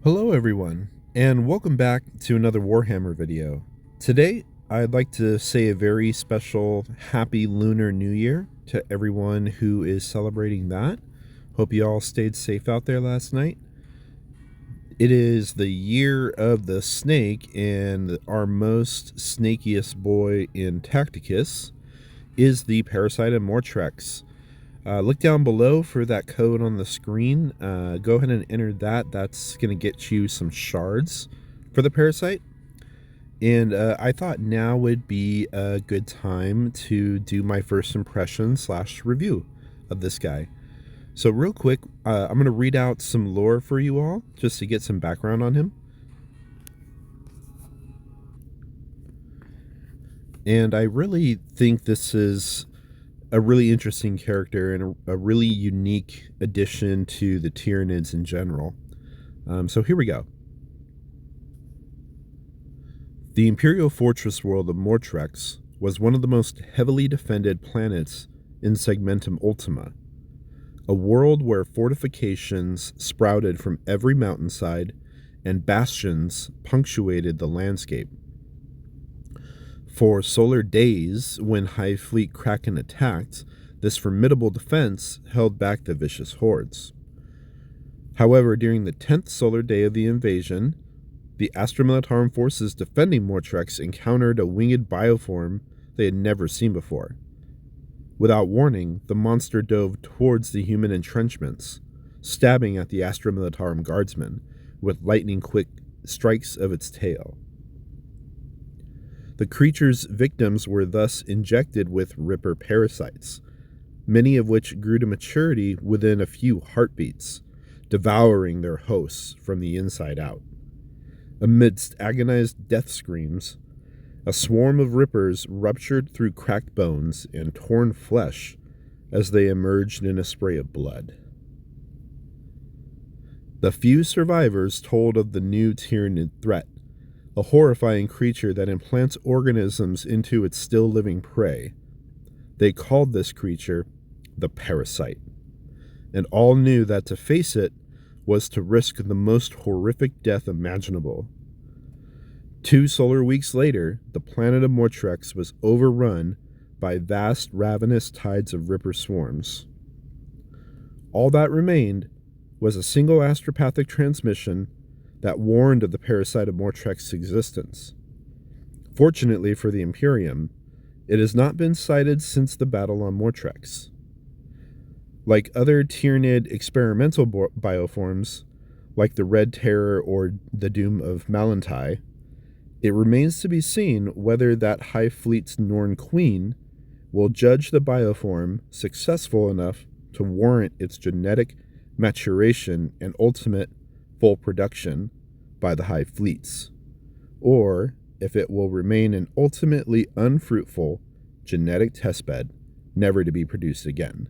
Hello everyone, and welcome back to another Warhammer video. Today, I'd like to say a very special Happy Lunar New Year to everyone who is celebrating that. Hope you all stayed safe out there last night. It is the year of the snake, and our most snakiest boy in Tacticus is the Parasite and Mortrex. Look down below for that code on the screen. Go ahead and enter that. That's going to get you some shards for the Parasite. And I thought now would be a good time to do my first impression / review of this guy. So real quick, I'm going to read out some lore for you all, just to get some background on him. And I really think this is a really interesting character and a really unique addition to the Tyranids in general. So here we go. The Imperial Fortress world of Mortrex was one of the most heavily defended planets in Segmentum Ultima, a world where fortifications sprouted from every mountainside and bastions punctuated the landscape. For solar days, when Hive Fleet Kraken attacked, this formidable defense held back the vicious hordes. However, during the 10th solar day of the invasion, the Astromilitarum forces defending Mortrex encountered a winged bioform they had never seen before. Without warning, the monster dove towards the human entrenchments, stabbing at the Astromilitarum guardsmen with lightning-quick strikes of its tail. The creature's victims were thus injected with Ripper parasites, many of which grew to maturity within a few heartbeats, devouring their hosts from the inside out. Amidst agonized death screams, a swarm of Rippers ruptured through cracked bones and torn flesh as they emerged in a spray of blood. The few survivors told of the new Tyranid threat, a horrifying creature that implants organisms into its still-living prey. They called this creature the Parasite, and all knew that to face it was to risk the most horrific death imaginable. 2 solar weeks later, the planet of Mortrex was overrun by vast, ravenous tides of Ripper swarms. All that remained was a single astropathic transmission that warned of the Parasite of Mortrex's existence. Fortunately for the Imperium, it has not been sighted since the battle on Mortrex. Like other Tyranid experimental bioforms, like the Red Terror or the Doom of Malantai, it remains to be seen whether that Hive Fleet's Norn Queen will judge the bioform successful enough to warrant its genetic maturation and ultimate full production by the Hive Fleets, or if it will remain an ultimately unfruitful genetic testbed, never to be produced again.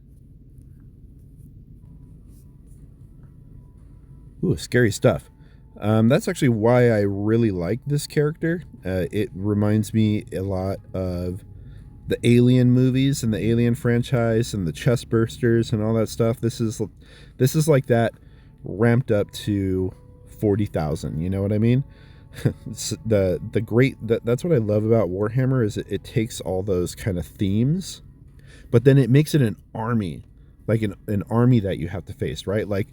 Ooh, scary stuff. That's actually why I really like this character. It reminds me a lot of the Alien movies and the Alien franchise and the Chestbursters and all that stuff. This is like that ramped up to 40,000. You know what I mean? That's what I love about Warhammer is it takes all those kind of themes, but then it makes it an army, like an army that you have to face, right? Like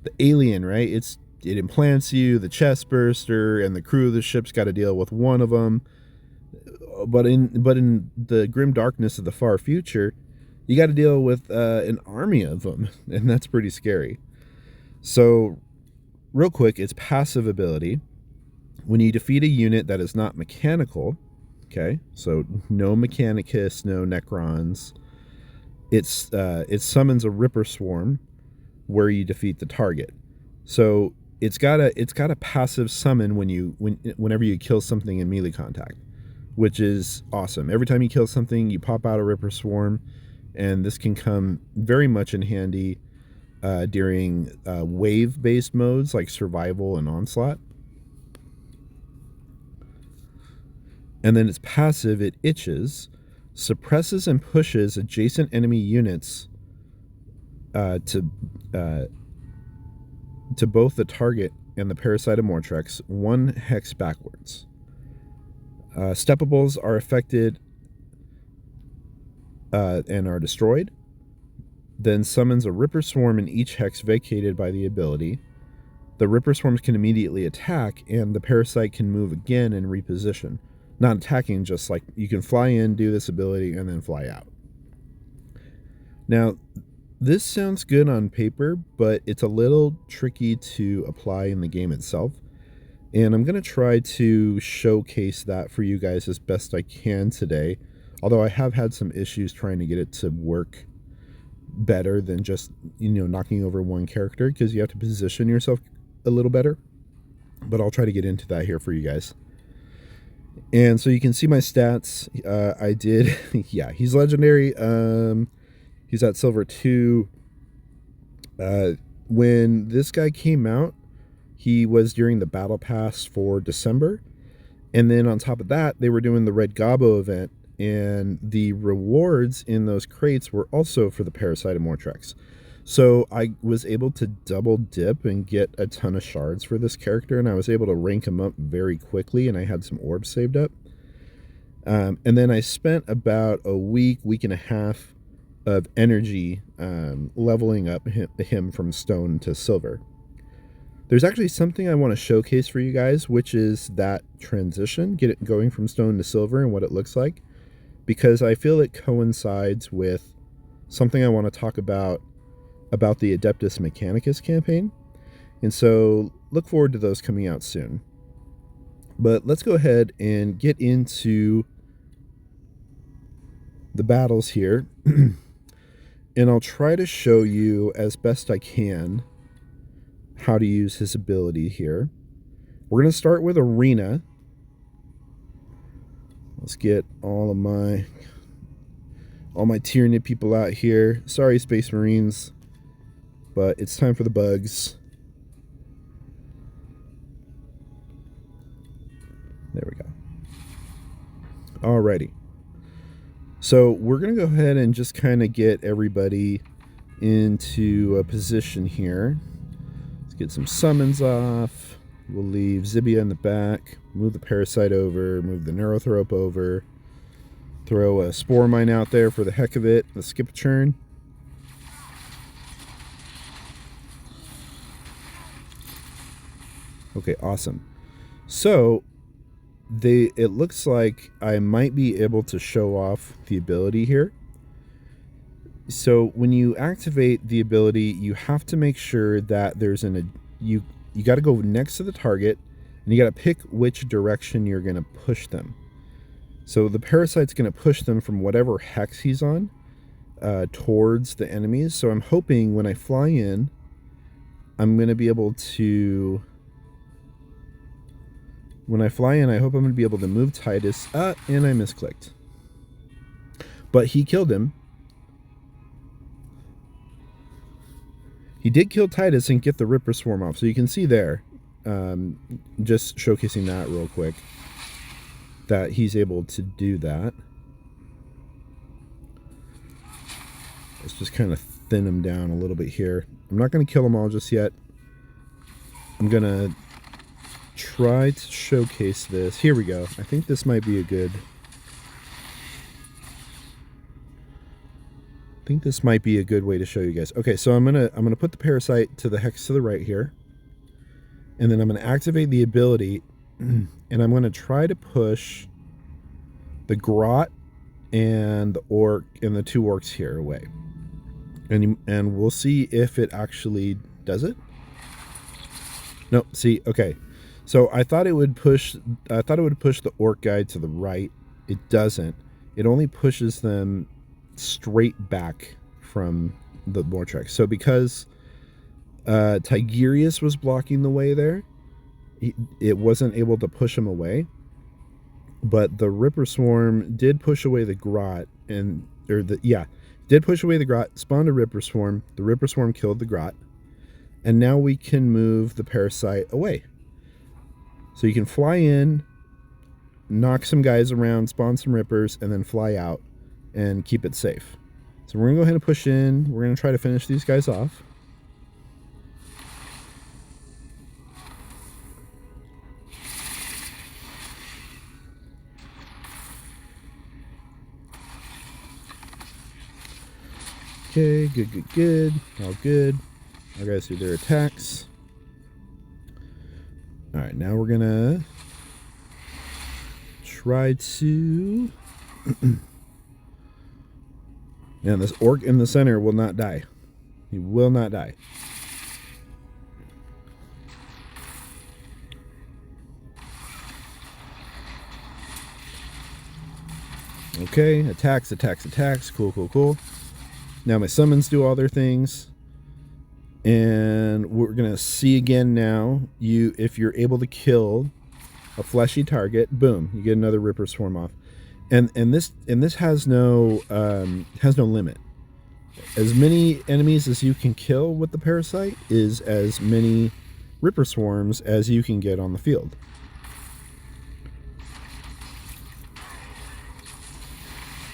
the Alien, right? It implants you, the chestburster, and the crew of the ship's got to deal with one of them. But in the grim darkness of the far future, you got to deal with an army of them, and that's pretty scary. So, real quick, its passive ability: when you defeat a unit that is not mechanical, okay, so no Mechanicus, no Necrons, it summons a Ripper swarm where you defeat the target. So it's got a passive summon whenever you kill something in melee contact, which is awesome. Every time you kill something, you pop out a Ripper swarm, and this can come very much in handy during wave-based modes like survival and onslaught. And then its passive, it itches, suppresses and pushes adjacent enemy units to to both the target and the Parasite of Mortrex 1 hex backwards. Steppables are affected and are destroyed. Then summons a Ripper Swarm in each hex vacated by the ability. The Ripper Swarms can immediately attack, and the Parasite can move again and reposition. Not attacking, just like you can fly in, do this ability, and then fly out. Now, this sounds good on paper, but it's a little tricky to apply in the game itself. And I'm going to try to showcase that for you guys as best I can today. Although I have had some issues trying to get it to work better than just, knocking over one character, because you have to position yourself a little better. But I'll try to get into that here for you guys. And so you can see my stats. I did, yeah, he's legendary. He's at silver 2. When this guy came out, he was during the battle pass for December. And then on top of that, they were doing the Red Gobbo event, and the rewards in those crates were also for the Parasite of Mortrex. So I was able to double dip and get a ton of shards for this character, and I was able to rank him up very quickly, and I had some orbs saved up. And then I spent about a week and a half of energy leveling up him from stone to silver. There's actually something I want to showcase for you guys, which is that transition, get it going from stone to silver and what it looks like, because I feel it coincides with something I want to talk about the Adeptus Mechanicus campaign. And so look forward to those coming out soon. But let's go ahead and get into the battles here. And I'll try to show you as best I can how to use his ability here. We're going to start with Arena. Let's get all my Tyranid people out here. Sorry, Space Marines, but it's time for the bugs. There we go. Alrighty. So we're going to go ahead and just kind of get everybody into a position here. Let's get some summons off. We'll leave Zibia in the back. Move the Parasite over. Move the Neurothrope over. Throw a Spore Mine out there for the heck of it. Let's skip a turn. Okay, awesome. So it looks like I might be able to show off the ability here. So when you activate the ability, you have to make sure that there's you got to go next to the target, and you got to pick which direction you're going to push them. So the Parasite's going to push them from whatever hex he's on towards the enemies. So I'm hoping when I fly in, I'm going to be able to... When I fly in, I hope I'm going to be able to move Titus. And I misclicked. But he killed him. He did kill Titus and get the Ripper Swarm off. So you can see there, just showcasing that real quick, that he's able to do that. Let's just kind of thin him down a little bit here. I'm not going to kill them all just yet. I'm going to try to showcase this. Here we go. I think this might be a good... way to show you guys. Okay, so I'm gonna put the Parasite to the hex to the right here, and then I'm gonna activate the ability, and I'm gonna try to push the Grot and the Orc and the 2 Orcs here away, and we'll see if it actually does it. No, see, okay. So I thought it would push the Orc guy to the right. It doesn't. It only pushes them straight back from the Mortrex. So because Tigurius was blocking the way there, it wasn't able to push him away. But the Ripper Swarm did push away the Grot, did push away the Grot, spawned a Ripper Swarm. The Ripper Swarm killed the Grot, and now we can move the Parasite away. So you can fly in, knock some guys around, spawn some Rippers, and then fly out and keep it safe. So we're going to go ahead and push in. We're going to try to finish these guys off. Okay, good, good, good. All good. Our guys do their attacks. All right, now we're gonna try to... And this orc in the center will not die. He will not die. Okay, attacks, attacks, attacks. Cool, cool, cool. Now my summons do all their things. And we're going to see again now, if you're able to kill a fleshy target, boom, you get another Ripper Swarm off. And this has no limit. As many enemies as you can kill with the Parasite is as many Ripper Swarms as you can get on the field.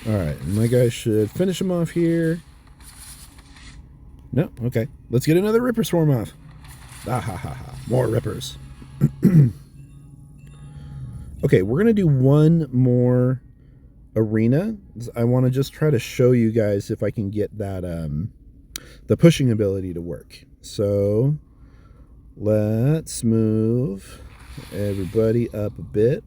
Alright, my guy should finish him off here. No? Okay. Let's get another Ripper Swarm off. Ah ha ha ha. More Rippers. Okay, we're going to do one more arena. I want to just try to show you guys if I can get that the pushing ability to work. So let's move everybody up a bit.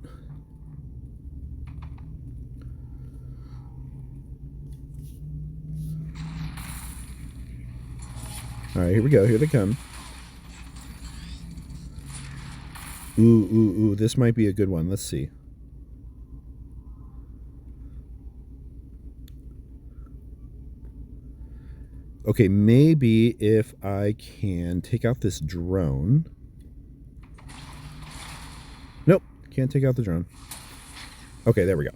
All right, here we go. Here they come. Ooh, this might be a good one. Let's see. Okay, maybe if I can take out this drone. Nope, can't take out the drone. Okay, there we go.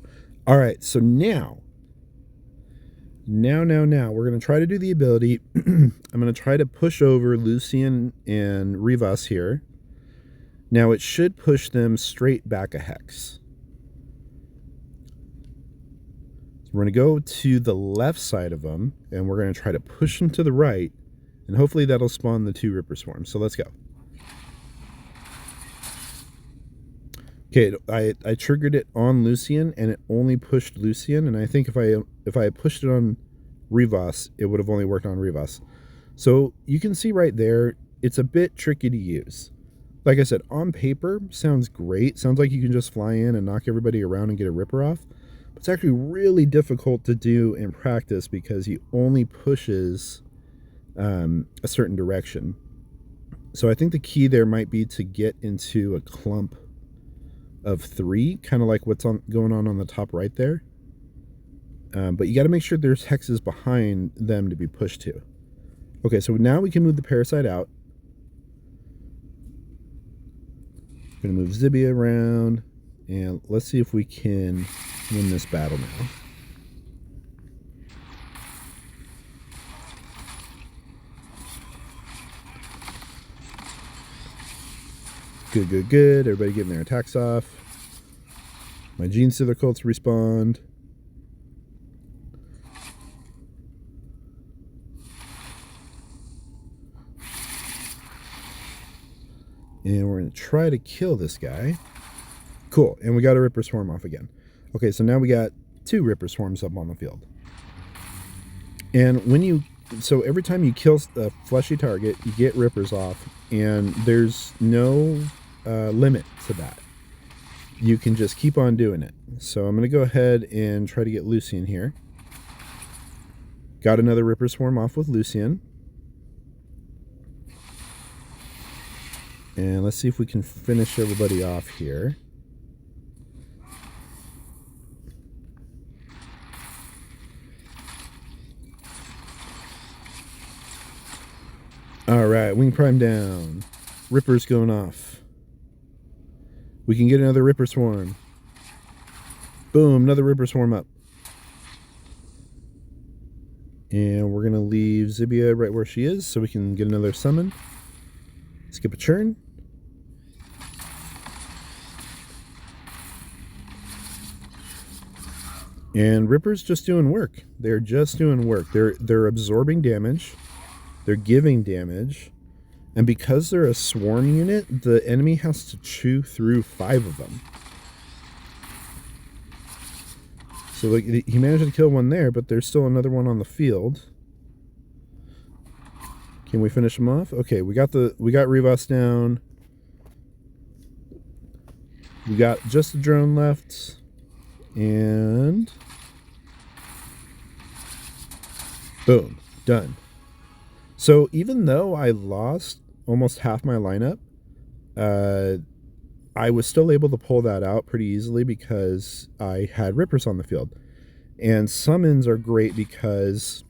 All right, so now, we're going to try to do the ability. I'm going to try to push over Lucian and Rivas here. Now, it should push them straight back a hex. So we're going to go to the left side of them, and we're going to try to push them to the right, and hopefully that'll spawn the 2 Ripper Swarms. So let's go. Okay, I triggered it on Lucian, and it only pushed Lucian, and I think if I had pushed it on Rivas, it would have only worked on Rivas. So you can see right there, it's a bit tricky to use. Like I said, on paper, sounds great. Sounds like you can just fly in and knock everybody around and get a Ripper off. But it's actually really difficult to do in practice because he only pushes a certain direction. So I think the key there might be to get into a clump of 3, kind of like what's going on the top right there. But you got to make sure there's hexes behind them to be pushed to. Okay, so now we can move the Parasite out. Going to move Zibia around, and let's see if we can win this battle now. Good, good, good. Everybody getting their attacks off. My Gene Stealer Cults respawned. And we're going to try to kill this guy. Cool. And we got a Ripper Swarm off again. Okay, so now we got 2 Ripper Swarms up on the field. And so every time you kill a fleshy target, you get Rippers off. And there's no limit to that. You can just keep on doing it. So I'm going to go ahead and try to get Lucian here. Got another Ripper Swarm off with Lucian. And let's see if we can finish everybody off here. All right, Wing Prime down. Ripper's going off. We can get another Ripper Swarm. Boom, another Ripper Swarm up. And we're going to leave Zibia right where she is so we can get another summon. Skip a churn. And Ripper's just doing work. They're just doing work. They're absorbing damage. They're giving damage. And because they're a swarm unit, the enemy has to chew through 5 of them. So like, he managed to kill one there, but there's still another one on the field. Can we finish him off? Okay, we got Rivas down. We got just the drone left. And boom, done. So even though I lost almost half my lineup, I was still able to pull that out pretty easily because I had Rippers on the field. And summons are great because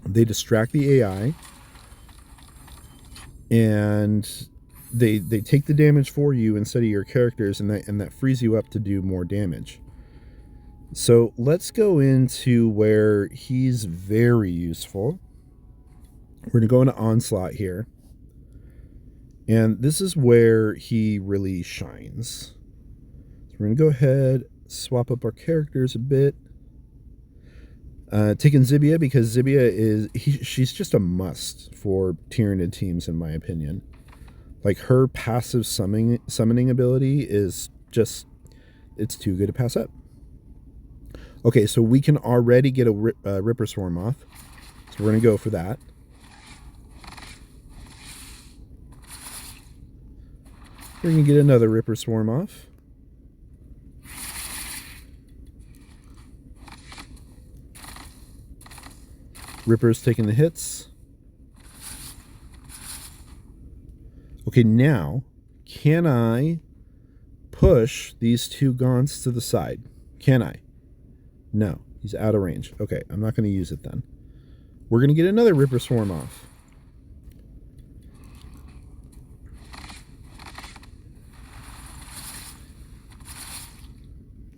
they distract the AI and they take the damage for you instead of your characters, and that frees you up to do more damage. So let's go into where he's very useful. We're going to go into Onslaught here. And this is where he really shines. So we're going to go ahead, swap up our characters a bit. Taking Zibia because Zibia she's just a must for Tyranid teams, in my opinion. Like, her passive summoning ability is just, it's too good to pass up. Okay, so we can already get a Ripper Swarm off. So we're going to go for that. We're going to get another Ripper Swarm off. Ripper's taking the hits. Okay, now, can I push these two Gaunts to the side? Can I? No, he's out of range. Okay, I'm not going to use it then. We're going to get another Ripper Swarm off.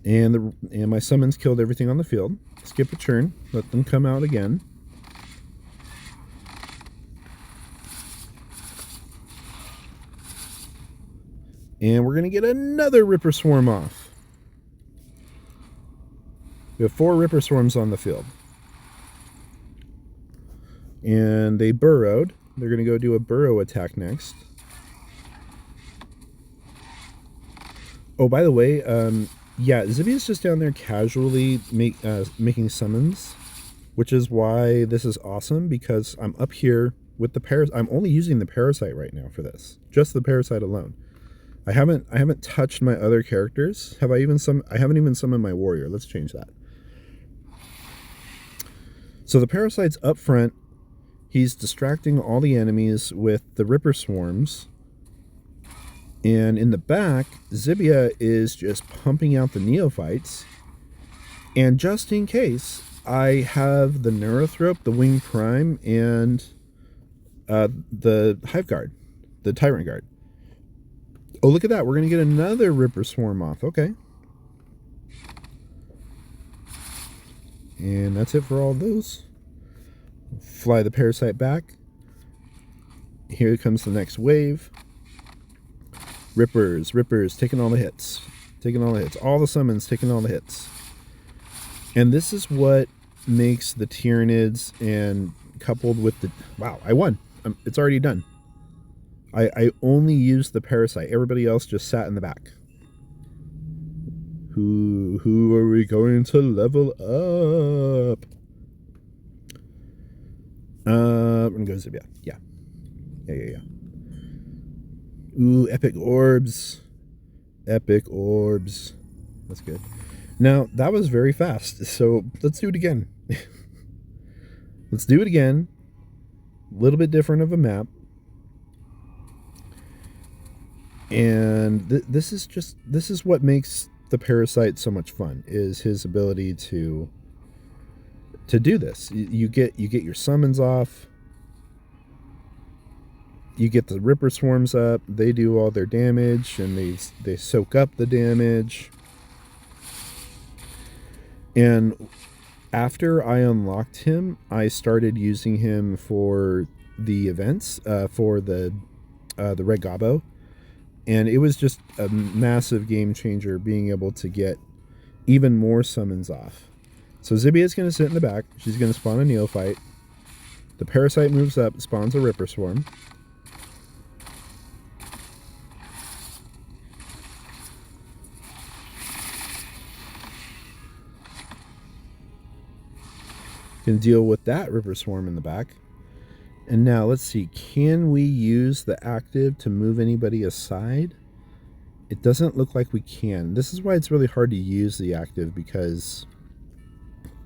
And my summons killed everything on the field. Skip a turn. Let them come out again. And we're going to get another Ripper Swarm off. We have 4 Ripper Swarms on the field. And they burrowed. They're going to go do a burrow attack next. Oh, by the way, yeah, Zibia's just down there casually making summons, which is why this is awesome, because I'm up here with the Parasite. I'm only using the Parasite right now for this. Just the Parasite alone. I haven't touched my other characters. I haven't even summoned my warrior. Let's change that. So the Parasite's up front. He's distracting all the enemies with the Ripper Swarms. And in the back, Zibia is just pumping out the Neophytes. And just in case, I have the Neurothrope, the Wing Prime, and the Hive Guard, the Tyrant Guard. Oh, look at that. We're going to get another Ripper Swarm off. Okay. And that's it for all those. Fly the Parasite back. Here comes the next wave. Rippers, taking all the hits. All the summons taking all the hits. And this is what makes the Tyranids, and coupled with the... Wow, I won. It's already done. I only used the Parasite. Everybody else just sat in the back. Who are we going to level up? We're going to go Zibia. Yeah. Ooh, epic orbs. That's good. Now, that was very fast, so let's do it again. A little bit different of a map. And this is what makes the Parasite so much fun, is his ability to do this. You get your summons off. You get the Ripper Swarms up. They do all their damage, and they soak up the damage. And after I unlocked him, I started using him for the events, for the Red Gobbo. And it was just a massive game changer, being able to get even more summons off. So Zibia is going to sit in the back. She's going to spawn a Neophyte. The Parasite moves up, spawns a Ripper Swarm. Can deal with that Ripper Swarm in the back. And now let's see, can we use the active to move anybody aside? It doesn't look like we can. This is why it's really hard to use the active, because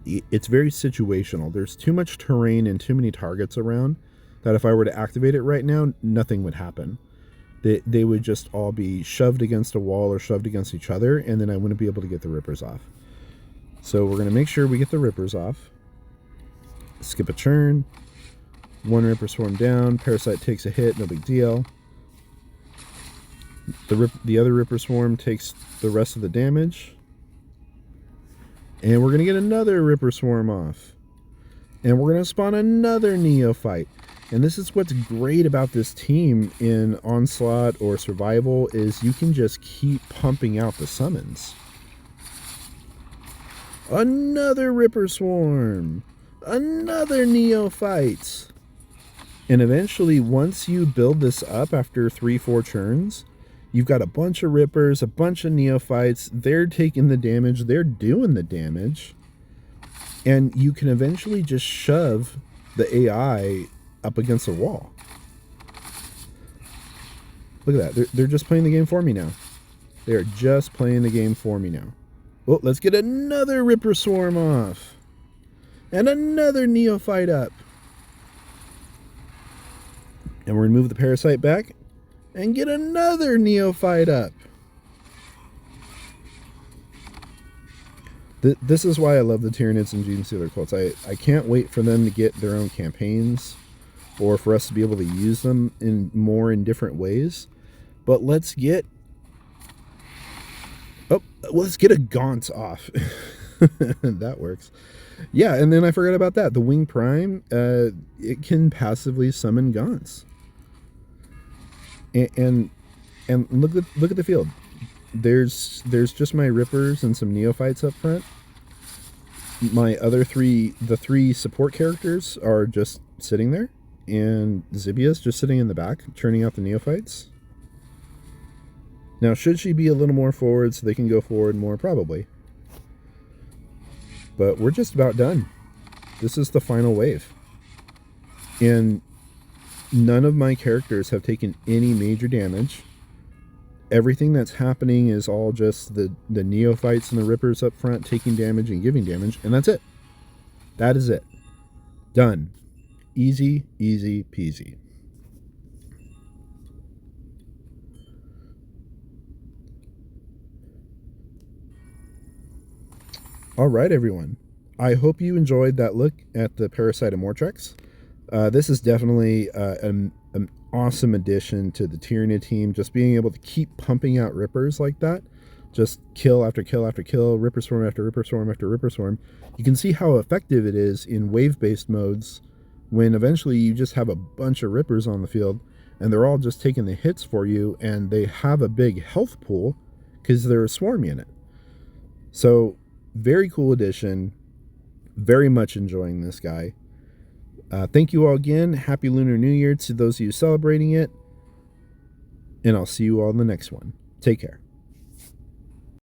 it's very situational. There's too much terrain and too many targets around that if I were to activate it right now, nothing would happen. They would just all be shoved against a wall or shoved against each other, and then I wouldn't be able to get the rippers off. So we're going to make sure we get the rippers off. Skip a turn. One ripper swarm down. Parasite takes a hit, no big deal. The other ripper swarm takes the rest of the damage. And we're going to get another ripper swarm off. And we're going to spawn another neophyte. And this is what's great about this team in Onslaught or Survival, is you can just keep pumping out the summons. Another ripper swarm. Another neophyte. And eventually, once you build this up after 3-4 turns, you've got a bunch of rippers, a bunch of neophytes. They're taking the damage. They're doing the damage. And you can eventually just shove the AI up against a wall. Look at that. They're just playing the game for me now. They're just playing the game for me now. Well, let's get another ripper swarm off. And another neophyte up. And we're going to move the parasite back and get another neophyte up. This is why I love the Tyranids and Genestealer cults. I can't wait for them to get their own campaigns, or for us to be able to use them in different ways. But let's get a Gaunt off. That works. Yeah, and then I forgot about that. The Wing Prime, it can passively summon Gaunts. And look at the field. There's just my rippers and some neophytes up front. The three support characters are just sitting there, and Zibia's just sitting in the back, churning out the neophytes. Now, should she be a little more forward so they can go forward more? Probably. But we're just about done. This is the final wave. And none of my characters have taken any major damage. Everything that's happening is all just the neophytes and the rippers up front taking damage and giving damage, and that's it. That is it. Done. Easy, easy peasy. All right, everyone. I hope you enjoyed that look at the Parasite and Mortrex. This is definitely an awesome addition to the Tyranid team. Just being able to keep pumping out rippers like that. Just kill after kill after kill, ripper swarm after ripper swarm after ripper swarm. You can see how effective it is in wave-based modes when eventually you just have a bunch of rippers on the field and they're all just taking the hits for you, and they have a big health pool because they're a swarm unit. So, very cool addition. Very much enjoying this guy. Thank you all again. Happy Lunar New Year to those of you celebrating it. And I'll see you all in the next one. Take care.